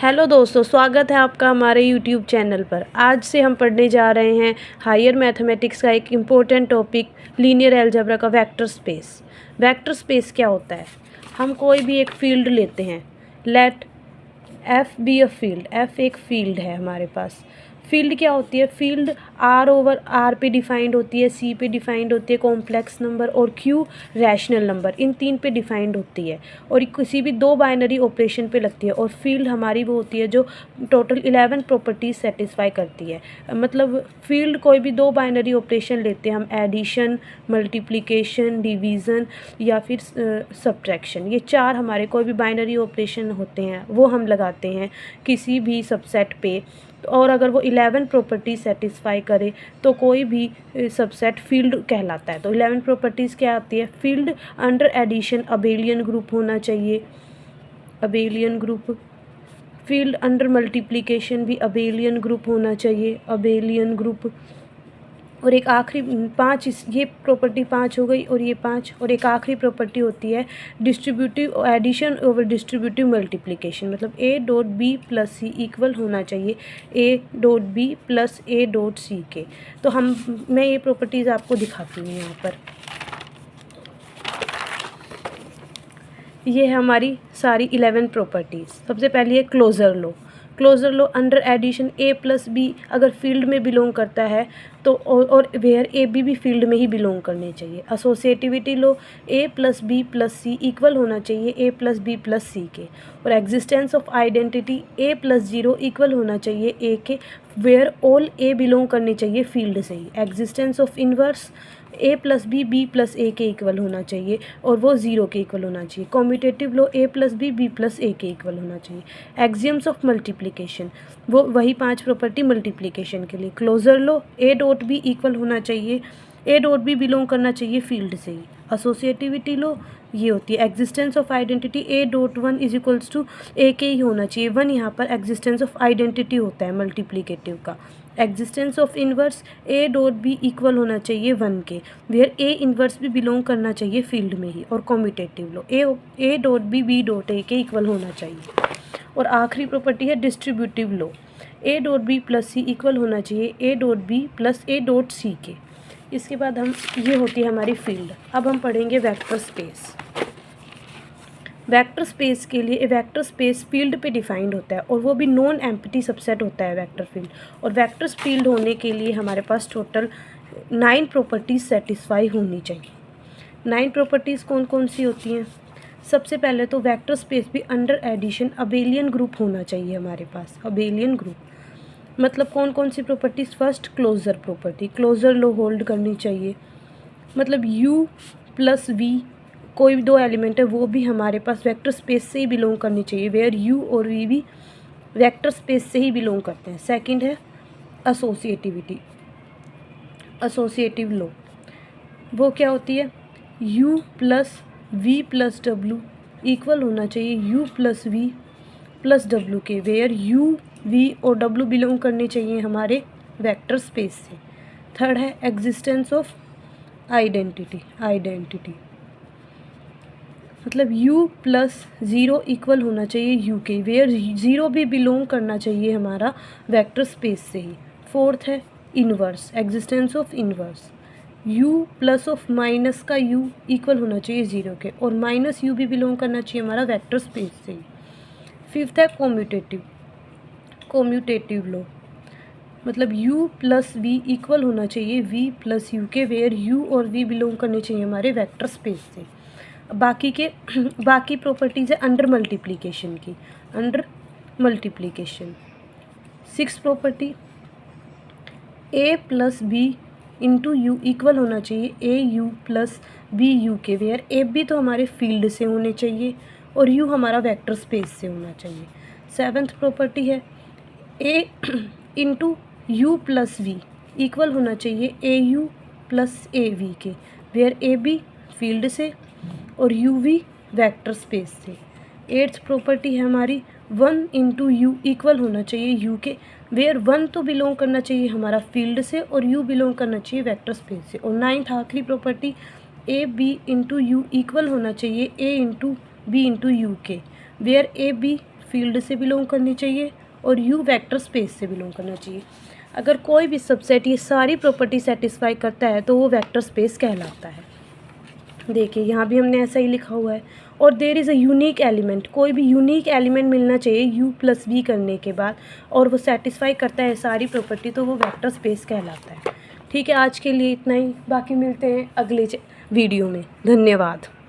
Hello दोस्तों, स्वागत है आपका हमारे यूट्यूब चैनल पर। आज से हम पढ़ने जा रहे हैं हायर मैथमेटिक्स का एक इम्पोर्टेंट टॉपिक लीनियर अलजेब्रा का वेक्टर स्पेस। वेक्टर स्पेस क्या होता है? हम कोई भी एक फील्ड लेते हैं। Let F be a field. F एक फील्ड है हमारे पास। फील्ड क्या होती है? फील्ड आर ओवर आर पे डिफाइंड होती है, सी पे डिफाइंड होती है, कॉम्प्लेक्स नंबर और क्यू रैशनल नंबर, इन तीन पे डिफाइंड होती है और किसी भी दो बाइनरी ऑपरेशन पे लगती है। और फील्ड हमारी वो होती है जो टोटल 11 प्रॉपर्टीज सेटिस्फाई करती है। मतलब फील्ड कोई भी दो बाइनरी ऑपरेशन लेते हैं हम, एडिशन, मल्टीप्लिकेशन, डिवीज़न या फिर सब्ट्रैक्शन, ये चार हमारे कोई भी बाइनरी ऑपरेशन होते हैं वो हम लगाते हैं किसी भी सबसेट पे। और अगर वो 11 प्रॉपर्टी सेटिस्फाई करे तो कोई भी सबसेट फील्ड कहलाता है। तो 11 प्रॉपर्टीज़ क्या आती है? Field under addition abelian group होना चाहिए, abelian group. Field under multiplication भी अबेलियन ग्रुप होना चाहिए, अबेलियन ग्रुप। और एक आखिरी पांच, ये प्रॉपर्टी पांच हो गई और ये पांच। और एक आखिरी प्रॉपर्टी होती है distributive addition over distributive multiplication. मतलब A dot B plus C equal होना चाहिए A dot B plus A dot C के। तो मैं ये प्रॉपर्टीज़ आपको दिखाती हूँ यहाँ पर। ये है हमारी सारी 11 प्रॉपर्टीज़। सबसे पहली है क्लोजर लो। क्लोजर लो अंडर एडिशन ए प्लस बी अगर फील्ड में बिलोंग करता है तो और वेयर ए बी भी फील्ड में ही बिलोंग करने चाहिए। एसोसिएटिविटी लो, ए plus B plus C equal होना चाहिए ए प्लस बी प्लस सी के। और existence of identity A plus zero equal होना चाहिए ए के, वेयर ऑल ए बिलोंग करने चाहिए फील्ड से ही। Existence of inverse A plus B B plus A के इक्वल होना चाहिए और वो ज़ीरो के इक्वल होना चाहिए। Commutative law, A plus B B plus A के इक्वल होना चाहिए। एक्सियम्स ऑफ मल्टीप्लिकेशन, वो वही पांच प्रॉपर्टी मल्टीप्लिकेशन के लिए। Closure law, A dot B equal होना चाहिए, ए डॉट बी बिलोंग करना चाहिए फील्ड से ही। एसोसिएटिविटी लो, ये होती है existence of identity A dot one is equals to A के ही होना चाहिए। वन यहाँ पर एग्जिस्टेंस ऑफ आइडेंटिटी होता है मल्टीप्लिकेटिव का। Existence of inverse A dot B equal होना चाहिए वन के, वेयर ए इनवर्स भी बिलोंग करना चाहिए फील्ड में ही। और commutative law, A dot B B dot A के इक्वल होना चाहिए। और आखिरी प्रॉपर्टी है distributive law, A dot B plus C equal होना चाहिए A dot B plus A dot C के। इसके बाद ये होती है हमारी फील्ड। अब हम पढ़ेंगे वेक्टर स्पेस। वेक्टर स्पेस के लिए वेक्टर स्पेस फील्ड पे डिफाइंड होता है और वो भी नॉन एम्प्टी सबसेट होता है वेक्टर फील्ड। और वेक्टर फील्ड होने के लिए हमारे पास टोटल 9 प्रॉपर्टीज़ सेटिस्फाई होनी चाहिए। 9 प्रॉपर्टीज़ कौन कौन सी होती हैं? सबसे पहले तो वेक्टर स्पेस भी अंडर एडिशन अबेलियन ग्रुप होना चाहिए हमारे पास। अबेलियन ग्रुप मतलब कौन कौन सी properties? First closure property, closure law hold करनी चाहिए। मतलब u प्लस वी कोई भी दो एलिमेंट है वो भी हमारे पास वेक्टर स्पेस से ही बिलोंग करनी चाहिए, वेयर u और v भी वेक्टर स्पेस से ही बिलोंग करते हैं। सेकंड है एसोसिएटिविटी, एसोसिएटिव लो, वो क्या होती है? u plus V plus W equal होना चाहिए u plus V plus W के, वेयर u v और w बिलोंग करने चाहिए हमारे वेक्टर स्पेस से। थर्ड है एग्जिस्टेंस ऑफ आइडेंटिटी, आइडेंटिटी मतलब u प्लस ज़ीरो इक्वल होना चाहिए u के, वेयर ज़ीरो भी बिलोंग करना चाहिए हमारा वेक्टर स्पेस से ही। फोर्थ है inverse, existence of inverse, u plus of minus का u इक्वल होना चाहिए ज़ीरो के और माइनस u भी बिलोंग करना चाहिए हमारा वेक्टर स्पेस से ही। फिफ्थ है कॉम्यूटेटिव, कॉम्यूटेटिव लो मतलब u प्लस v इक्वल होना चाहिए v प्लस u के, वेयर u और v बिलोंग करने चाहिए हमारे वेक्टर स्पेस से। बाकी प्रॉपर्टीज़ है अंडर मल्टीप्लिकेशन की, under multiplication. Six property a plus B into U equal होना चाहिए A U plus B U के, वेयर ए बी तो हमारे फील्ड से होने चाहिए और u हमारा वेक्टर स्पेस से होना चाहिए। सेवन्थ प्रॉपर्टी है a into U plus V equal होना चाहिए A U plus A V के, वेयर ए बी फील्ड से और यू वी वेक्टर स्पेस से। एट्थ प्रॉपर्टी है हमारी वन इंटू यू इक्वल होना चाहिए यू के, वेयर वन तो बिलोंग करना चाहिए हमारा फील्ड से और यू बिलोंग करना चाहिए वेक्टर स्पेस से। और नाइन्थ आखिरी property A B into U equal होना चाहिए A into B into U के, वेयर ए बी फील्ड से बिलोंग करनी चाहिए और U वेक्टर स्पेस से बिलोंग करना चाहिए। अगर कोई भी सबसेट ये सारी प्रॉपर्टी सेटिस्फाई करता है तो वो वेक्टर स्पेस कहलाता है। देखिए यहाँ भी हमने ऐसा ही लिखा हुआ है। और there is a unique element, कोई भी यूनिक एलिमेंट मिलना चाहिए U+V करने के बाद, और वो सेटिस्फाई करता है सारी प्रॉपर्टी, तो वो वेक्टर स्पेस कहलाता है। ठीक है, आज के लिए इतना ही, बाकी मिलते हैं अगले वीडियो में। धन्यवाद।